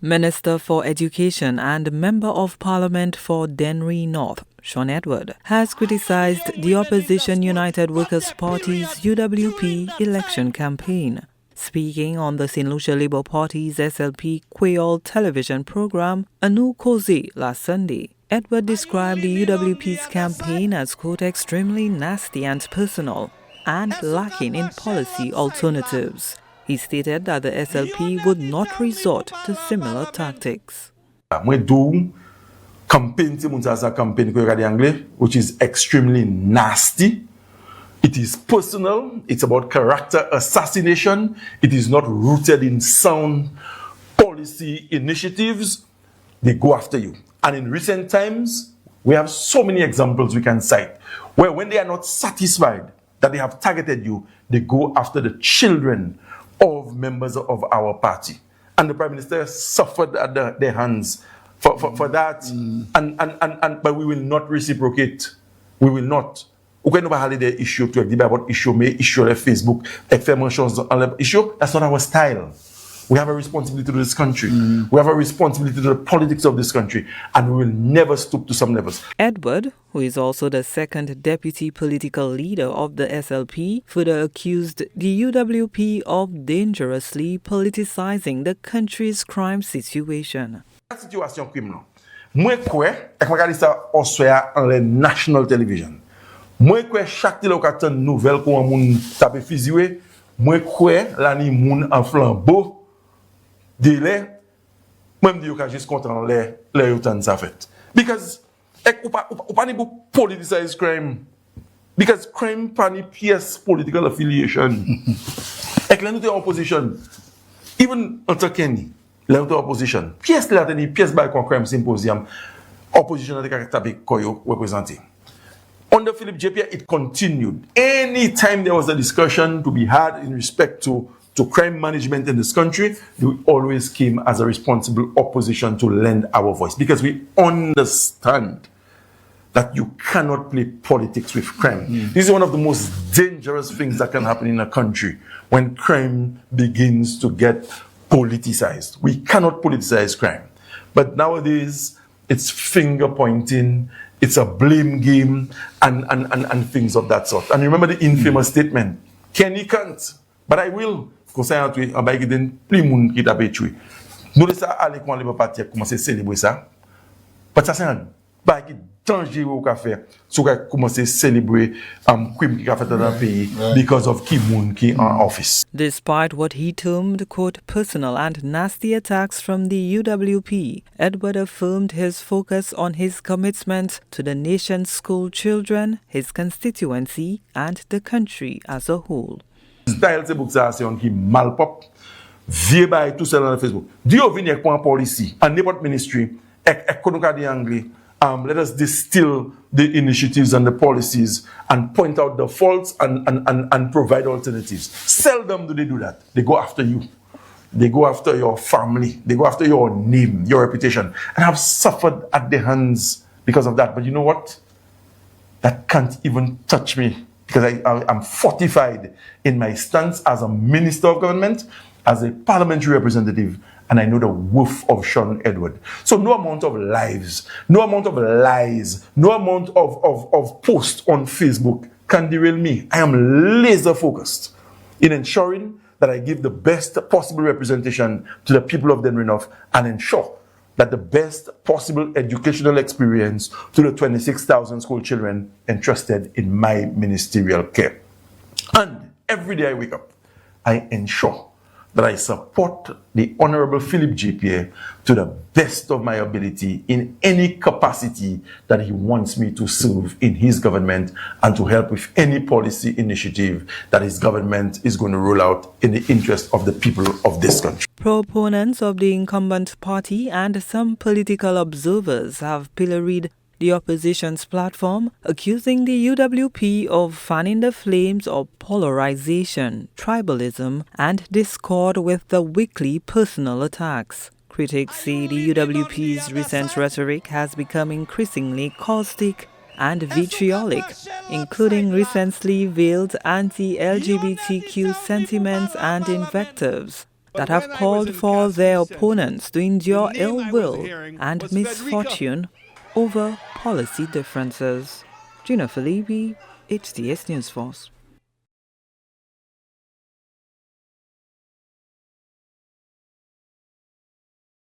Minister for Education and Member of Parliament for Dennery North, Sean Edward, has criticized the opposition United Workers' Party's UWP election campaign. Speaking on the St. Lucia Labour Party's SLP Creole television program, Anu Koze, last Sunday, Edward described the UWP's campaign as, quote, extremely nasty and personal and lacking in policy alternatives. He stated that the SLP would not resort to similar tactics. Campaign, which is extremely nasty. It is personal. It's about character assassination. It is not rooted in sound policy initiatives. They go after you. And in recent times, we have so many examples we can cite where when they are not satisfied that they have targeted you, they go after the children of members of our party. And the Prime Minister suffered at their hands for that. But we will not reciprocate. We will not. We can have the issue to about issue, issue on Facebook, issue. That's not our style. We have a responsibility to this country. We have a responsibility to the politics of this country, and we will never stoop to some levels. Edward, who is also the second deputy political leader of the SLP, further accused the UWP of dangerously politicizing the country's crime situation. La situation criminelle. Moi quoi, ek regarde ça osoya en le national television. Moi quoi chaque télé occasion nouvelle ko moun tape fizoué, moi quoi la ni moun en flambeau délai même di yo ka juste content les autant ça fait. Because ou pas ni pour politicize crime. Because crime pas ni pièce political affiliation. Ek la nou te opposition. Even entre Kenny la opposition. Pièce la teni pièce by crime symposium. Opposition a tape koyo representé. Under Philip JP, it continued. Anytime there was a discussion to be had in respect to crime management in this country, we always came as a responsible opposition to lend our voice because we understand that you cannot play politics with crime. This is one of the most dangerous things that can happen in a country when crime begins to get politicized. We cannot politicize crime. But nowadays, it's finger pointing, it's a blame game, and things of that sort. And remember the infamous statement, Kenny can't, but I will. Concernant toi, on va aider plus monde qui t'a pétué. Nous ça aller quand les partis commencer célébrer ça. Parce que ça c'est un bail qui dangereux qu'a faire. So qu'a commencer célébrer crime qui a fait dans le pays because of qui monde qui en office. Despite what he termed, quote, personal and nasty attacks from the UWP, Edward affirmed his focus on his commitment to the nation's school children, his constituency, and the country as a whole. Style c'est book ça c'est on qui mal pop vieux bail tout seul dans Facebook. Dio vient avec point policy and n'importe ministry ek kono ka di anglais. Let us distill the initiatives and the policies and point out the faults and provide alternatives. Seldom do they do that. They go after you. They go after your family. They go after your name, your reputation. And I've suffered at the hands because of that. But you know what? That can't even touch me because I'm fortified in my stance as a minister of government, as a parliamentary representative, and I know the worth of Sean Edward. So no amount of lives, no amount of lies, no amount of posts on Facebook can derail me. I am laser focused in ensuring that I give the best possible representation to the people of Dennery North and ensure that the best possible educational experience to the 26,000 school children entrusted in my ministerial care. And every day I wake up, I ensure that I support the Honorable Philip JP to the best of my ability in any capacity that he wants me to serve in his government and to help with any policy initiative that his government is going to roll out in the interest of the people of this country. Proponents of the incumbent party and some political observers have pilloried the opposition's platform, accusing the UWP of fanning the flames of polarization, tribalism, and discord with the weekly personal attacks. Critics say the UWP's recent rhetoric has become increasingly caustic and vitriolic, including recently veiled anti-LGBTQ sentiments and invectives. that have called for their opponents to endure ill will and misfortune over policy differences. Gina Felipe, HTS News Force.